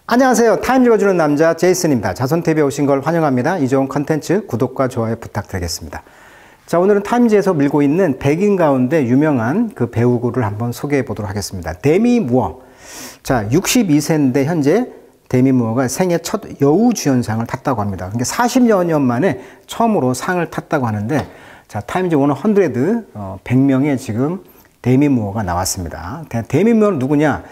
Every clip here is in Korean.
안녕하세요. 타임 읽어주는 남자 제이슨입니다. 자손TV에 오신 걸 환영합니다. 이 좋은 컨텐츠 구독과 좋아요 부탁드리겠습니다. 자, 오늘은 타임지에서 밀고 있는 백인 가운데 유명한 그 배우를 한번 소개해 보도록 하겠습니다. 데미 무어. 자, 62세인데 현재 데미 무어가 생애 첫 여우주연상을 탔다고 합니다. 그러니까 40여 년 만에 처음으로 상을 탔다고 하는데, 자, 타임지 100, 100명의 지금 데미 무어가 나왔습니다. 데미 무어는 누구냐?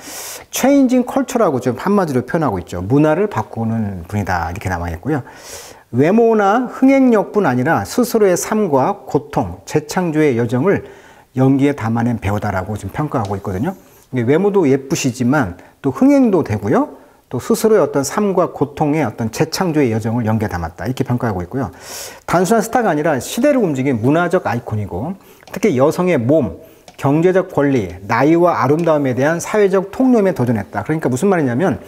체인징 컬처라고 좀 한마디로 표현하고 있죠. 문화를 바꾸는 분이다. 이렇게 나와 있고요. 외모나 흥행력뿐 아니라 스스로의 삶과 고통, 재창조의 여정을 연기에 담아낸 배우다라고 지금 평가하고 있거든요. 외모도 예쁘시지만 또 흥행도 되고요. 또 스스로의 어떤 삶과 고통의 어떤 재창조의 여정을 연기에 담았다. 이렇게 평가하고 있고요. 단순한 스타가 아니라 시대를 움직인 문화적 아이콘이고, 특히 여성의 몸, 경제적 권리, 나이와 아름다움에 대한 사회적 통념에 도전했다. 그러니까 무슨 말이냐면,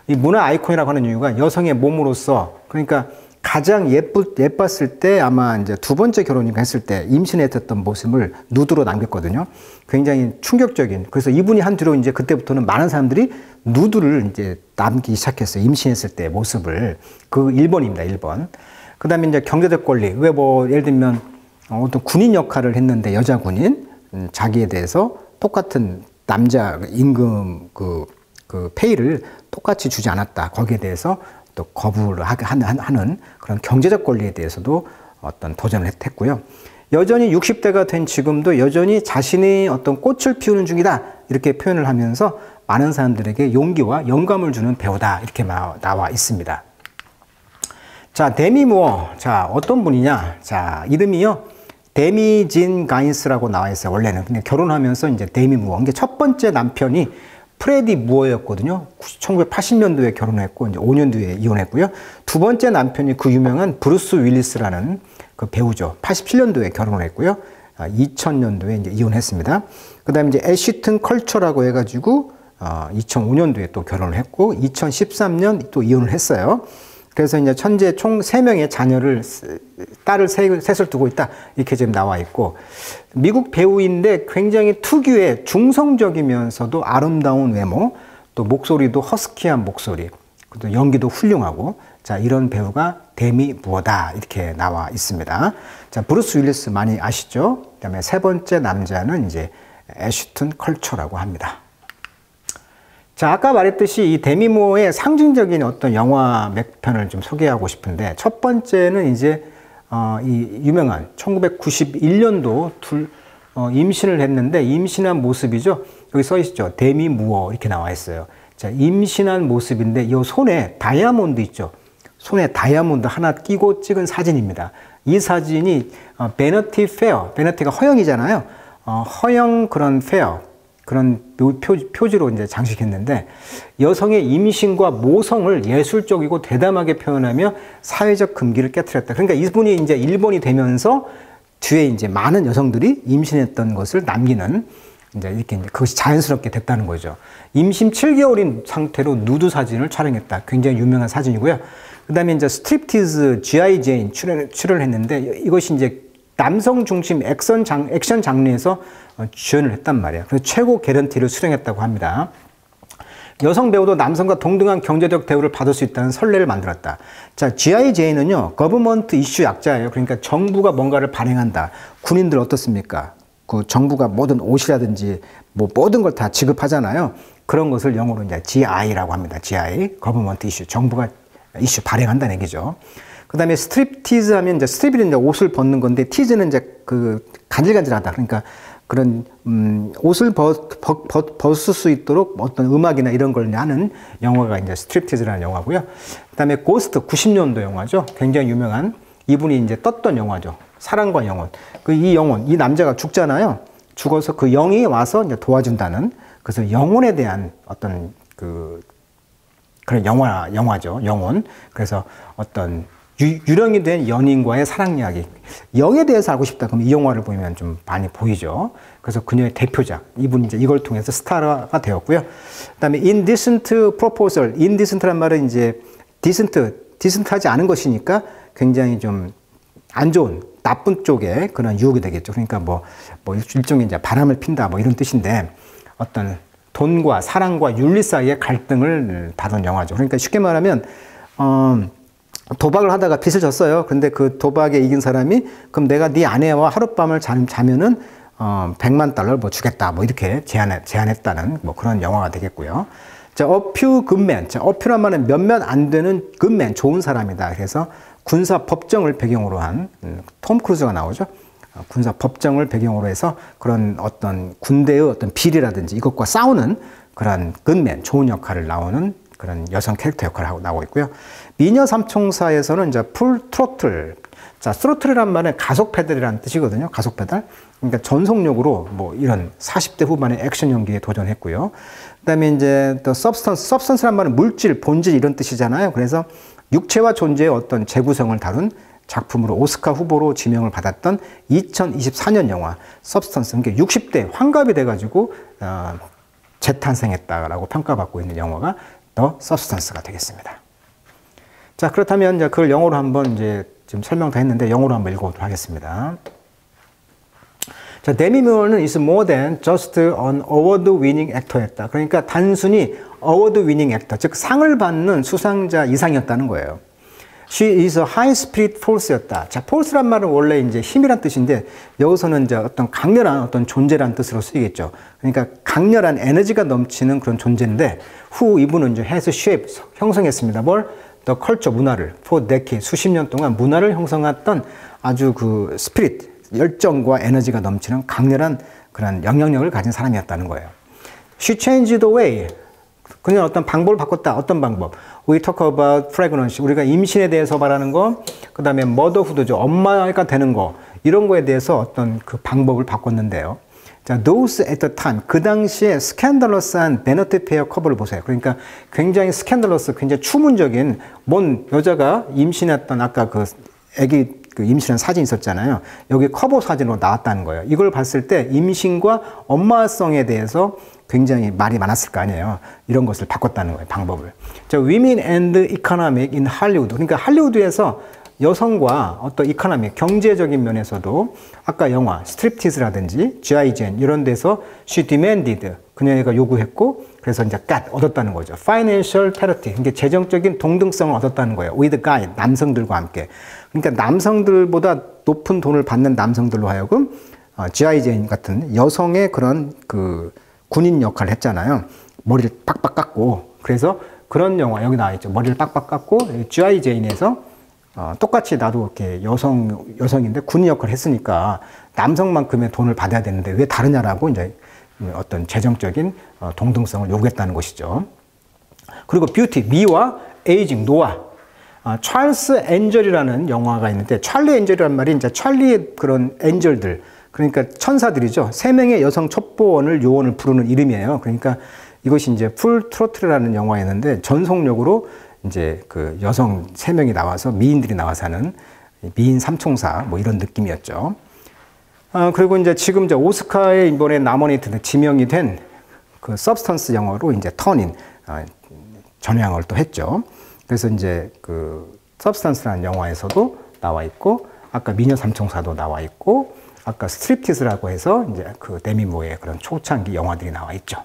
이 문화 아이콘이라고 하는 이유가 여성의 몸으로서, 그러니까 가장 예뻤을 때 아마 이제 두 번째 결혼인가 했을 때 임신했던 모습을 누드로 남겼거든요. 굉장히 충격적인. 그래서 이분이 한 뒤로 이제 그때부터는 많은 사람들이 누드를 이제 남기기 시작했어요. 임신했을 때 모습을. 그 1번입니다. 1번. 그 다음에 이제 경제적 권리. 왜 뭐 예를 들면 어떤 군인 역할을 했는데 여자 군인, 자기에 대해서 똑같은 남자 임금 그 페이를 똑같이 주지 않았다. 거기에 대해서 또 거부를 하는 그런 경제적 권리에 대해서도 어떤 도전을 했고요. 여전히 60대가 된 지금도 여전히 자신이 어떤 꽃을 피우는 중이다. 이렇게 표현을 하면서 많은 사람들에게 용기와 영감을 주는 배우다. 이렇게 나와 있습니다. 자, 데미 무어. 자, 어떤 분이냐? 자, 이름이요. 데미 진 가인스라고 나와 있어요. 원래는. 근데 결혼하면서 이제 데미 무어. 이게 첫 번째 남편이 프레디 무어였거든요. 1980년도에 결혼했고, 이제 5년 뒤에 이혼했고요. 두 번째 남편이 그 유명한 브루스 윌리스라는 그 배우죠. 87년도에 결혼을 했고요. 2000년도에 이제 이혼했습니다. 그 다음에 이제 애쉬튼 컬처라고 해가지고, 2005년도에 또 결혼을 했고, 2013년 또 이혼을 했어요. 그래서 이제 현재 총 3명의 자녀를, 딸을 셋을 두고 있다. 이렇게 지금 나와 있고, 미국 배우인데 굉장히 특유의 중성적이면서도 아름다운 외모, 또 목소리도 허스키한 목소리, 또 연기도 훌륭하고, 자, 이런 배우가 데미 무어다. 이렇게 나와 있습니다. 자, 브루스 윌리스 많이 아시죠? 그 다음에 세 번째 남자는 이제 애쉬튼 컬처라고 합니다. 자, 아까 말했듯이 이 데미 무어의 상징적인 어떤 영화 몇 편을 좀 소개하고 싶은데, 첫 번째는 이제 이 유명한 1991년도 임신을 했는데, 임신한 모습이죠. 여기 써 있죠. 데미 무어 이렇게 나와 있어요. 자, 임신한 모습인데 이 손에 다이아몬드 있죠. 손에 다이아몬드 하나 끼고 찍은 사진입니다. 이 사진이 베너티 페어, 베너티가 허영이잖아요. 허영 그런 페어, 그런 표지로 이제 장식했는데, 여성의 임신과 모성을 예술적이고 대담하게 표현하며 사회적 금기를 깨트렸다. 그러니까 이분이 이제 일본이 되면서 뒤에 이제 많은 여성들이 임신했던 것을 남기는, 이제 이렇게 이제 그것이 자연스럽게 됐다는 거죠. 임신 7개월인 상태로 누드 사진을 촬영했다. 굉장히 유명한 사진이고요. 그 다음에 이제 스트립티즈 G.I. 제인 출연을 했는데, 이것이 이제 남성 중심 액션 장르에서 주연을 했단 말이에요. 그래서 최고 개런티를 수령했다고 합니다. 여성 배우도 남성과 동등한 경제적 대우를 받을 수 있다는 선례를 만들었다. 자, G.I. 제인은요, 거버먼트 이슈 약자예요. 그러니까 정부가 뭔가를 발행한다. 군인들 어떻습니까? 그 정부가 모든 옷이라든지 뭐 모든 걸 다 지급하잖아요. 그런 것을 영어로 이제 GI라고 합니다. GI, 거버먼트 이슈, 정부가 이슈 발행한다는 얘기죠. 그 다음에 스트립티즈 하면 이제 스트립이 이제 옷을 벗는 건데, 티즈는 이제 그 간질간질하다. 그러니까 그런, 옷을 벗을 수 있도록 어떤 음악이나 이런 걸 하는 영화가 이제 스트립티즈라는 영화고요. 그 다음에 고스트 90년도 영화죠. 굉장히 유명한, 이분이 이제 떴던 영화죠. 사랑과 영혼. 이 영혼, 이 남자가 죽잖아요. 죽어서 그 영이 와서 이제 도와준다는, 그래서 영혼에 대한 어떤 그런 영화죠. 영혼. 그래서 어떤 유령이 된 연인과의 사랑 이야기. 영에 대해서 알고 싶다. 그럼 이 영화를 보면 좀 많이 보이죠. 그래서 그녀의 대표작. 이분이 이제 이걸 통해서 스타가 되었고요. 그 다음에 Indecent Proposal. Indecent란 말은 이제 디센트하지 않은 것이니까 굉장히 좀 안 좋은, 나쁜 쪽에 그런 유혹이 되겠죠. 그러니까 뭐 일종의 이제 바람을 핀다. 뭐 이런 뜻인데, 어떤 돈과 사랑과 윤리 사이의 갈등을 다룬 영화죠. 그러니까 쉽게 말하면 도박을 하다가 빚을 졌어요. 근데 그 도박에 이긴 사람이 그럼 내가 네 아내와 하룻밤을 자면은 100만 달러를 뭐 주겠다. 뭐 이렇게 제안했다는 뭐 그런 영화가 되겠고요. 자, A Few Good Men. 자, A Few란 말은 몇몇 안 되는 good men, 좋은 사람이다. 그래서 군사 법정을 배경으로 한 톰 크루즈가 나오죠. 군사 법정을 배경으로 해서 그런 어떤 군대의 어떤 비리라든지 이것과 싸우는 그런 good men, 좋은 역할을 나오는 그런 여성 캐릭터 역할을 하고 나오고 있고요. 미녀 삼총사에서는 이제 풀 트로틀. 자, 스로틀이란 말은 가속 페달이라는 뜻이거든요. 가속 페달. 그러니까 전속력으로 뭐 이런 40대 후반의 액션 연기에 도전했고요. 그다음에 이제 또 substance란 말은 물질, 본질 이런 뜻이잖아요. 그래서 육체와 존재의 어떤 재구성을 다룬 작품으로 오스카 후보로 지명을 받았던 2024년 영화 substance. 그러니까 60대 환갑이 돼가지고 재탄생했다라고 평가받고 있는 영화가 The Substance가 되겠습니다. 자, 그렇다면 이제 그걸 영어로 한번 이제 지금 설명 다 했는데 영어로 한번 읽어보도록 하겠습니다. 자, 데미 무어는 is more than just an award-winning actor였다. 그러니까 단순히 award-winning actor, 즉 상을 받는 수상자 이상이었다는 거예요. She is a high-spirit force였다. 자, force란 말은 원래 이제 힘이란 뜻인데 여기서는 이제 어떤 강렬한 어떤 존재란 뜻으로 쓰이겠죠. 그러니까 강렬한 에너지가 넘치는 그런 존재인데 후 이분은 이제 has shaped 형성했습니다. 뭘? The culture 문화를 for decades 수십 년 동안 문화를 형성했던 아주 그 스피릿 열정과 에너지가 넘치는 강렬한 그런 영향력을 가진 사람이었다는 거예요. She changed the way. 그냥 어떤 방법을 바꿨다. 어떤 방법? We talk about pregnancy. 우리가 임신에 대해서 말하는 거, 그 다음에 motherhood죠. 엄마가 되는 거. 이런 거에 대해서 어떤 그 방법을 바꿨는데요. 자, those at the time. 그 당시에 스캔들러스한 베너티 페어 커버를 보세요. 그러니까 굉장히 스캔들러스, 굉장히 추문적인 뭔 여자가 임신했던 아까 그 아기 그 임신한 사진 있었잖아요. 여기 커버 사진으로 나왔다는 거예요. 이걸 봤을 때 임신과 엄마성에 대해서 굉장히 말이 많았을 거 아니에요. 이런 것을 바꿨다는 거예요. 방법을. 자, Women and Economic in Hollywood. 그러니까 할리우드에서 여성과 어떤 이코노미, 경제적인 면에서도 아까 영화 스트립티즈라든지 G.I. Jane 이런 데서 she demanded, 그녀가 요구했고 그래서 이제 got, 얻었다는 거죠. Financial parity, 그러니까 재정적인 동등성을 얻었다는 거예요. With guy, 남성들과 함께. 그러니까 남성들보다 높은 돈을 받는 남성들로 하여금 G.I. Jane 같은 여성의 그런 그 군인 역할을 했잖아요. 머리를 빡빡 깎고. 그래서 그런 영화 여기 나와 있죠. 머리를 빡빡 깎고 G.I. Jane에서 똑같이 나도 이렇게 여성인데 군인 역할을 했으니까 남성만큼의 돈을 받아야 되는데 왜 다르냐라고 이제 어떤 재정적인 동등성을 요구했다는 것이죠. 그리고 뷰티, 미와 에이징, 노화. 찰스 엔젤이라는 영화가 있는데 찰리 엔젤이란 말이 이제 찰리의 그런 엔젤들, 그러니까 천사들이죠. 세 명의 여성 첩보원을 요원을 부르는 이름이에요. 그러니까 이것이 이제 풀 트로틀이라는 영화였는데 전속력으로 이제 그 여성 3명이 나와서 미인들이 나와서 하는 미인 삼총사 뭐 이런 느낌이었죠. 그리고 이제 지금 이제 오스카에 이번에 나머니트 지명이 된 그 서브스턴스 영화로 이제 턴인 전향을 또 했죠. 그래서 이제 그 서브스턴스라는 영화에서도 나와 있고 아까 미녀 삼총사도 나와 있고 아까 스트립티즈라고 해서 이제 그 데미 무어의 그런 초창기 영화들이 나와 있죠.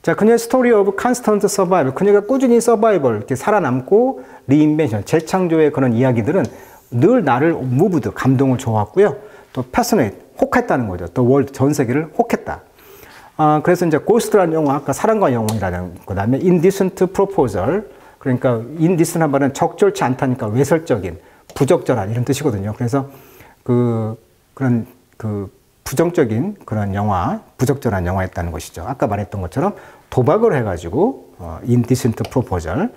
자, 그녀의 스토리 오브 컨스턴트 서바이벌. 그녀가 꾸준히 서바이벌, 이렇게 살아남고 리인벤션, 재창조의 그런 이야기들은 늘 나를 무브드, 감동을 줘왔고요. 또 패셔네이트, 혹했다는 거죠. 또 월드, 전 세계를 혹했다. 그래서 이제 고스트라는 영화, 아까 사랑과 영혼이라는, 그 다음에 indecent proposal. 그러니까 indecent한 말은 적절치 않다니까 외설적인, 부적절한 이런 뜻이거든요. 그래서 그런 부정적인 그런 영화, 부적절한 영화였다는 것이죠. 아까 말했던 것처럼 도박을 해가지고 indecent proposal,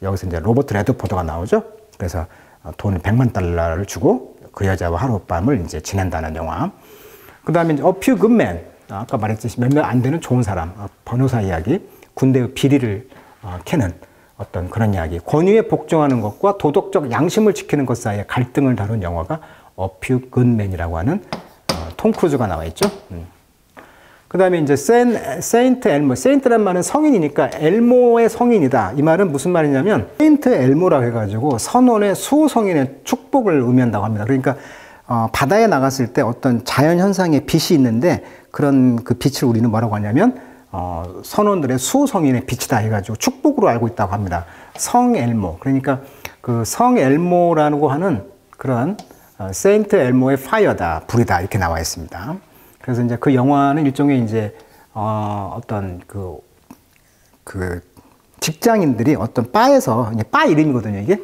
여기서 이제 로버트 레드포드가 나오죠. 그래서 돈 100만 달러를 주고 그 여자와 하룻밤을 이제 지낸다는 영화. 그 다음에 이제 A Few Good Men, 아까 말했듯이 몇몇 안 되는 좋은 사람, 변호사 이야기, 군대의 비리를 캐는 어떤 그런 이야기, 권위에 복종하는 것과 도덕적 양심을 지키는 것 사이의 갈등을 다룬 영화가 A Few Good Men이라고 하는 톰 크루즈가 나와 있죠. 그 다음에 이제 세인트 엘모, 세인트란 말은 성인이니까 엘모의 성인이다. 이 말은 무슨 말이냐면 세인트 엘모라고 해가지고 선원의 수성인의 축복을 의미한다고 합니다. 그러니까 바다에 나갔을 때 어떤 자연 현상의 빛이 있는데 그런 그 빛을 우리는 뭐라고 하냐면 선원들의 수성인의 빛이다 해가지고 축복으로 알고 있다고 합니다. 성 엘모. 그러니까 그 성 엘모라고 하는 그런 세인트 엘모의 파이어다, 불이다 이렇게 나와 있습니다. 그래서 이제 그 영화는 일종의 이제 어떤 그 직장인들이 어떤 바에서, 바 이름이거든요, 이게.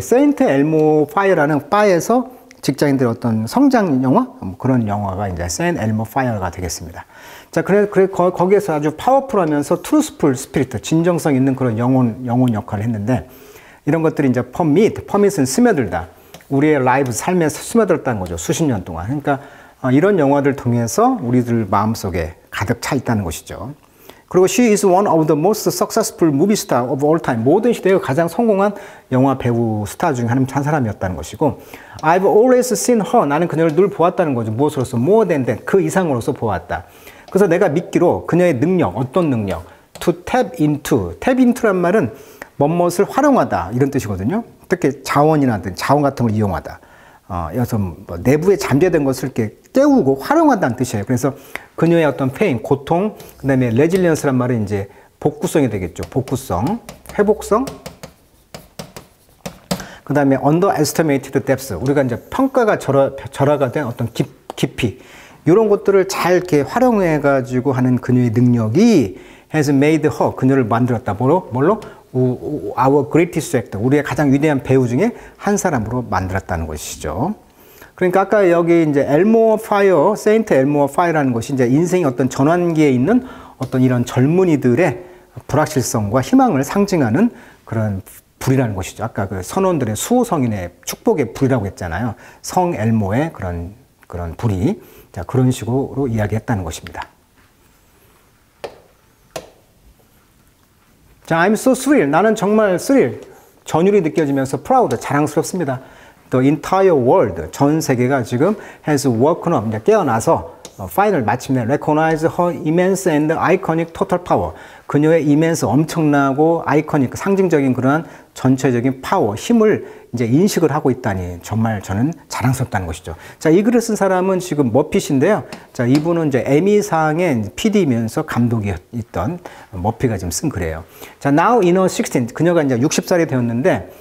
세인트 엘모 파이어라는 바에서 직장인들의 어떤 성장 영화? 그런 영화가 이제 세인트 엘모 파이어가 되겠습니다. 자, 거기에서 아주 파워풀하면서 트루스풀 스피리트, 진정성 있는 그런 영혼 역할을 했는데, 이런 것들이 이제 퍼밋은 스며들다. 우리의 라이브, 삶에 스며들었다는 거죠. 수십 년 동안. 그러니까 이런 영화들 통해서 우리들 마음속에 가득 차 있다는 것이죠. 그리고 she is one of the most successful movie star of all time. 모든 시대의 가장 성공한 영화 배우 스타 중에 한 사람이었다는 것이고, I've always seen her. 나는 그녀를 늘 보았다는 거죠. 무엇으로서? more than that. 그 이상으로서 보았다. 그래서 내가 믿기로 그녀의 능력, 어떤 능력? to tap into란 말은 뭐뭇을 활용하다 이런 뜻이거든요. 특히 자원 같은 걸 이용하다. 여기서 뭐 내부에 잠재된 것을 이렇게 깨우고 활용한다는 뜻이에요. 그래서 그녀의 어떤 페인, 고통, 그 다음에 레질리언스란 말은 이제 복구성이 되겠죠. 복구성, 회복성, 그 다음에 underestimated depth. 우리가 이제 평가가 절하가 된 어떤 깊이. 이런 것들을 잘 이렇게 활용해가지고 하는 그녀의 능력이 has made her, 그녀를 만들었다. 뭘로? Our greatest actor, 우리의 가장 위대한 배우 중에 한 사람으로 만들었다는 것이죠. 그러니까 아까 여기 이제 엘모 파이어, 세인트 엘모 파이어라는 것이 이제 인생의 어떤 전환기에 있는 어떤 이런 젊은이들의 불확실성과 희망을 상징하는 그런 불이라는 것이죠. 아까 그 선원들의 수호성인의 축복의 불이라고 했잖아요. 성 엘모의 그런 불이. 자, 그런 식으로 이야기했다는 것입니다. 자, I'm so thrill. 나는 정말 thrill, 전율이 느껴지면서 proud, 자랑스럽습니다. The entire world, 전 세계가 지금 has woken up, 이제 깨어나서 final 마침내 recognize her immense and iconic total power. 그녀의 immense, 엄청나고 아이코닉, 상징적인 그러한 전체적인 파워, 힘을 이제 인식을 하고 있다니 정말 저는 자랑스럽다는 것이죠. 자, 이 글을 쓴 사람은 지금 머핏인데요. 자, 이분은 이제 에미상의 PD이면서 감독이 있던 머피가 지금 쓴 글이에요. 자, now in her 16, 그녀가 이제 60살이 되었는데,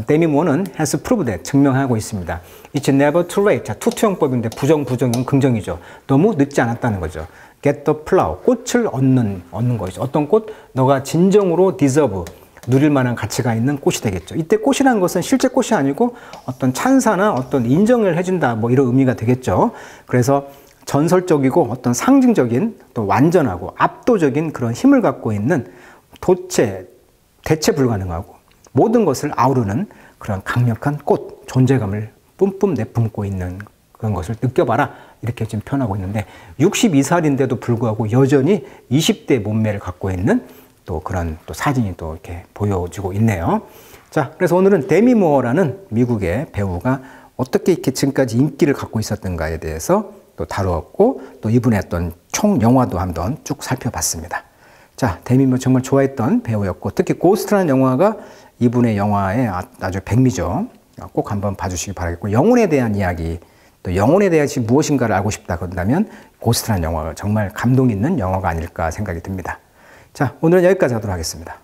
데미 무어는 has proved that, 증명하고 있습니다. It's never too late. 자, 투투형법인데 부정은 긍정이죠. 너무 늦지 않았다는 거죠. Get the flower, 꽃을 얻는 것이죠. 어떤 꽃? 너가 진정으로 deserve, 누릴 만한 가치가 있는 꽃이 되겠죠. 이때 꽃이라는 것은 실제 꽃이 아니고 어떤 찬사나 어떤 인정을 해준다, 뭐 이런 의미가 되겠죠. 그래서 전설적이고 어떤 상징적인 또 완전하고 압도적인 그런 힘을 갖고 있는 대체 불가능하고 모든 것을 아우르는 그런 강력한 꽃, 존재감을 뿜뿜 내뿜고 있는 그런 것을 느껴봐라. 이렇게 지금 표현하고 있는데 62살인데도 불구하고 여전히 20대 몸매를 갖고 있는 또 그런 또 사진이 또 이렇게 보여지고 있네요. 자, 그래서 오늘은 데미 무어라는 미국의 배우가 어떻게 이렇게 지금까지 인기를 갖고 있었던가에 대해서 또 다루었고 또 이분의 어떤 총 영화도 한번 쭉 살펴봤습니다. 자, 데미 무어 정말 좋아했던 배우였고 특히 고스트라는 영화가 이분의 영화의 아주 백미죠. 꼭 한번 봐주시기 바라겠고 영혼에 대한 이야기 또 영혼에 대해서 무엇인가를 알고 싶다 그런다면 고스트라는 영화가 정말 감동 있는 영화가 아닐까 생각이 듭니다. 자, 오늘은 여기까지 하도록 하겠습니다.